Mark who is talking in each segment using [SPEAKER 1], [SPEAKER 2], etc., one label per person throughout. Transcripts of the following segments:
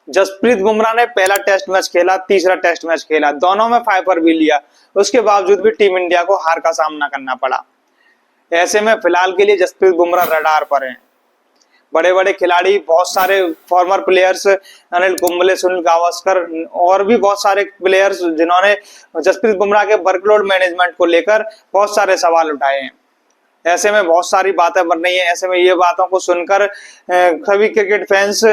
[SPEAKER 1] जसप्रीत बुमराह ने पहला test match खेला, तीसरा टेस्ट मैच खेला, दोनों में 5 पर भी लिया, उसके बावजूद भी टीम इंडिया को हार का सामना करना पड़ा। ऐसे में फिलहाल के लिए जसप्रीत बुमराह रडार पर हैं। बड़े बड़े खिलाड़ी, बहुत सारे फॉर्मर प्लेयर्स, अनिल कुंबले, सुनील गावस्कर और भी बहुत सारे प्लेयर्स जिन्होंने जसप्रीत बुमराह के वर्कलोड मैनेजमेंट को लेकर बहुत सारे सवाल उठाए हैं। ऐसे में बहुत सारी बातें बन रही हैं। ऐसे में ये बातों को सुनकर सभी क्रिकेट फैंस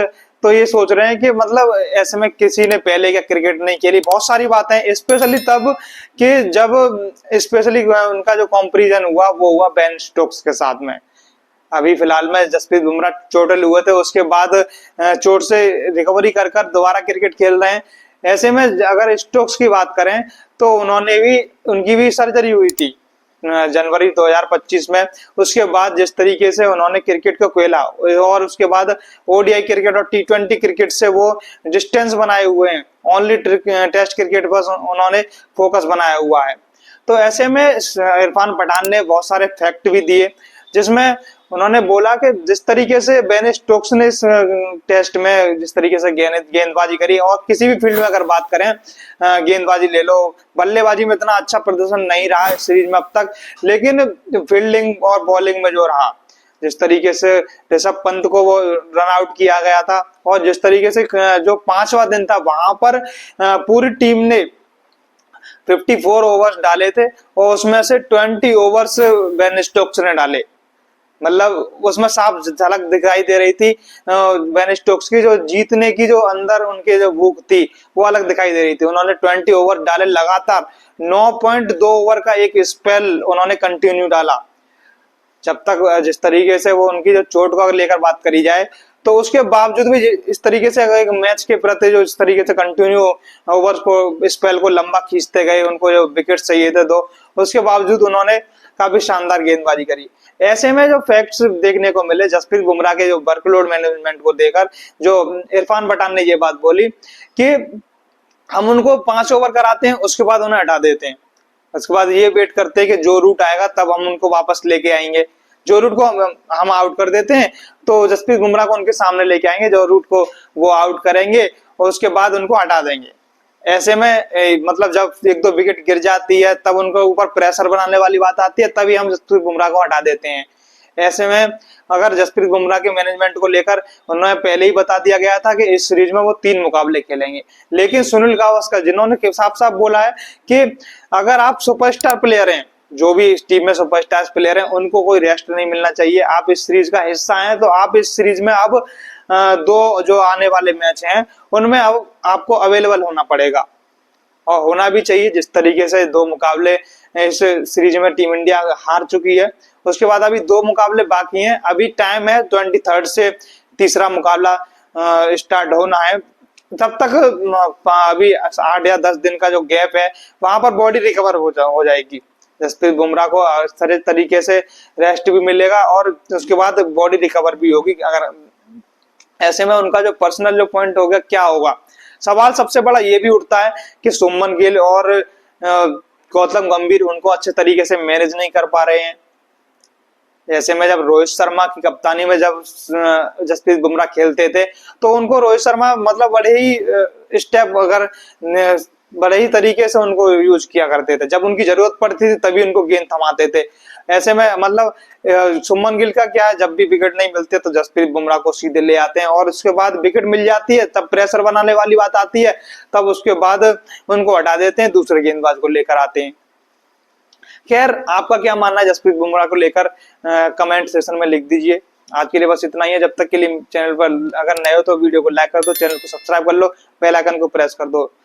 [SPEAKER 1] तो ये सोच रहे हैं कि मतलब ऐसे में किसी ने पहले क्या क्रिकेट नहीं खेली। बहुत सारी बातें, स्पेशली तब कि जब स्पेशली उनका जो कंपैरिजन हुआ वो हुआ बेन स्टोक्स के साथ में। अभी फिलहाल में जसप्रीत बुमराह चोटिल हुए थे, उसके बाद चोट से रिकवरी कर दोबारा क्रिकेट खेल रहे हैं। ऐसे में अगर स्टोक्स की बात करें तो उनकी भी सर्जरी हुई थी जनवरी 2025 में। उसके बाद जिस तरीके से उन्होंने क्रिकेट को खेला और उसके बाद ओडीआई क्रिकेट और टी20 क्रिकेट से वो डिस्टेंस बनाए हुए हैं, ओनली टेस्ट क्रिकेट पर उन्होंने फोकस बनाया हुआ है। तो ऐसे में इरफान पठान ने बहुत सारे फैक्ट भी दिए, जिसमें उन्होंने बोला कि जिस तरीके से बेन स्टोक्स ने इस टेस्ट में जिस तरीके से गेंदबाजी करी, और किसी भी फील्ड में अगर बात करें, गेंदबाजी ले लो, बल्लेबाजी में इतना अच्छा प्रदर्शन नहीं रहा है सीरीज में अब तक, लेकिन फील्डिंग और बॉलिंग में जो रहा, जिस तरीके से ऋषभ पंत को वो रन आउट किया गया था, और जिस तरीके से जो 5वां दिन था वहां पर पूरी टीम ने 54 ओवर्स डाले थे और उसमें से 20 ओवर्स बेन स्टोक्स ने डाले। मतलब उसमें साफ झलक दिखाई दे रही थी बेन स्टोक्स की, जो जीतने की जो अंदर उनके जो भूख थी वो अलग दिखाई दे रही थी। उन्होंने 20 ओवर डाले लगातार, 9.2 ओवर का एक स्पेल उन्होंने कंटिन्यू डाला। जब तक जिस तरीके से वो उनकी जो चोट को लेकर बात करी जाए तो उसके बावजूद भी इस तरीके से एक मैच के प्रति जो इस तरीके से कंटिन्यू ओवर को, स्पेल को लंबा खींचते गए, उनको जो विकेट चाहिए थे दो, उसके बावजूद उन्होंने काफी शानदार गेंदबाजी करी। ऐसे में जो फैक्ट्स देखने को मिले जसप्रीत बुमराह के जो वर्कलोड मैनेजमेंट को देकर, जो इरफान पठान ने ये बात बोली कि हम उनको 5 ओवर कराते हैं, उसके बाद उन्हें हटा देते हैं, उसके बाद ये वेट करते हैं कि जो रूट आएगा तब हम उनको वापस लेके आएंगे। जो रूट को हम आउट कर देते हैं तो जसप्रीत बुमराह को उनके सामने लेके आएंगे, जो रूट को वो आउट करेंगे और उसके बाद उनको हटा देंगे। ऐसे में मतलब जब 1-2 विकेट गिर जाती है तब उनको ऊपर प्रेशर बनाने वाली बात आती है, तभी हम जसप्रीत बुमराह को हटा देते हैं। ऐसे में अगर जसप्रीत बुमराह के मैनेजमेंट को लेकर उन्होंने पहले ही बता दिया गया था कि इस सीरीज में वो 3 मुकाबले खेलेंगे, लेकिन सुनील गावस्कर जिन्होंने साफ साफ बोला है कि अगर आप सुपरस्टार प्लेयर हैं, जो भी इस टीम में सुपरस्टार प्लेयर हैं, उनको कोई रेस्ट नहीं मिलना चाहिए। आप इस सीरीज का हिस्सा हैं तो आप इस सीरीज में अब 2 जो आने वाले मैच हैं उनमें अब आपको अवेलेबल होना पड़ेगा और होना भी चाहिए। जिस तरीके से 2 मुकाबले इस सीरीज में टीम इंडिया हार चुकी है, उसके बाद अभी 2 मुकाबले बाकी हैं। अभी टाइम है 23 से तीसरा मुकाबला स्टार्ट होना है, तब तक अभी 8 या 10 दिन का जो गैप है वहां पर बॉडी रिकवर हो जाएगी। जसप्रीत बुमराह को सारे तरीके से रेस्ट भी मिलेगा और उसके बाद बॉडी रिकवर भी होगी। अगर ऐसे में उनका जो पर्सनल जो पॉइंट हो गया, क्या होगा, सवाल सबसे बड़ा ये भी उठता है कि शुभमन गिल और गौतम गंभीर उनको अच्छे तरीके से मैनेज नहीं कर पा रहे हैं। ऐसे में जब रोहित शर्मा की कप्तानी में जब जसप्रीत बुमराह खेलते थे तो उनको रोहित शर्मा मतलब बड़े ही तरीके से उनको यूज किया करते थे। जब उनकी जरूरत पड़ती थी तभी उनको गेंद थमाते थे। ऐसे में मतलब शुभमन गिल का क्या है, जब भी विकेट नहीं मिलते तो जसप्रीत बुमराह को सीधे ले आते हैं और उसके बाद विकेट मिल जाती है तब प्रेशर बनाने वाली बात आती है, तब उसके बाद उनको हटा देते हैं, दूसरे गेंदबाज को लेकर आते हैं। खैर, आपका क्या मानना है जसप्रीत बुमराह को लेकर कमेंट सेक्शन में लिख दीजिए। आज के लिए बस इतना ही है। जब तक के लिए चैनल पर अगर नए हो तो वीडियो को लाइक कर दो, चैनल को सब्सक्राइब कर लो, बेल आइकन को प्रेस कर दो।